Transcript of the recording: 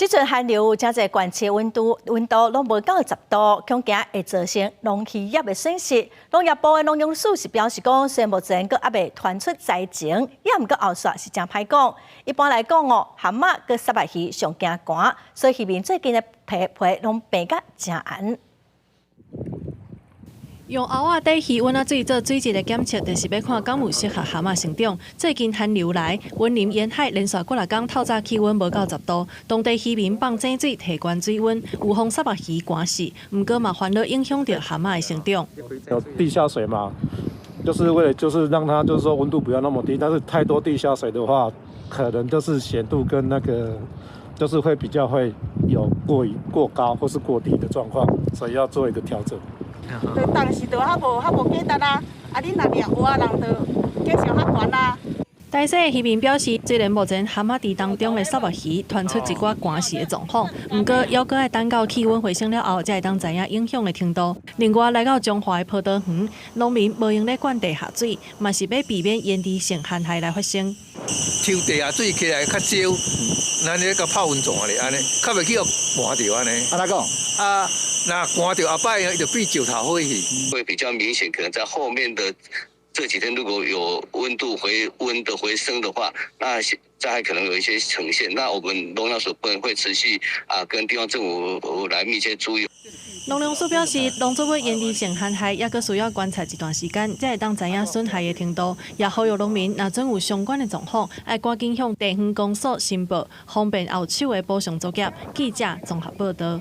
即阵寒流有真侪悬切温度拢无到10度，恐惊会造成农渔业的损失。农业部的农粮署是表示讲，虽然目前阁还未传出灾情，也毋过后续是真歹讲。一般来讲哦，蛤蟆佮沙白鱼上惊寒，所以渔民最近的皮拢变甲真红。用蚵仔底气温水做水质的检测，就是要看敢有适合蛤蟆成长。最近寒流来，温林沿海连续几日天透早气温无到10度，当地渔民放井水提悬水温，有风沙白鱼寒死，毋过嘛烦恼影响到蛤蟆的成长。有地下水嘛，就是为了让它说温度不要那么低，但是太多地下水的话，可能就是咸度跟那个会比较会有过高或是过低的状况，所以要做一个调整。当时就较无简单啊！恁若掠活人就继续较悬啊。大细渔民表示，虽然目前蛤蟆池当中的沙白鱼传出一寡寒死的状况，不过还阁要等到气温回升了后，才会当知影影响的程度。另外，来到中华的葡萄园，农民无用咧灌地下水，嘛是要避免延迟性旱害来发生。抽地下水起来较少，咱咧甲泡温泉咧安尼，较袂去寒着安尼。安怎讲？那寒着后摆就变石头火去。会比较明显，可能在后面的这几天如果有温度回升的话，那灾害可能有一些呈现。那我们农药署会持续跟地方政府来密切注意。农粮署表示，农作物延迟性旱害也阁需要观察一段时间，才会当知影损害的程度。也呼吁农民，若真有相关的状况，要赶紧向地方公所申报，方便后手的补偿作业。记者综合报道。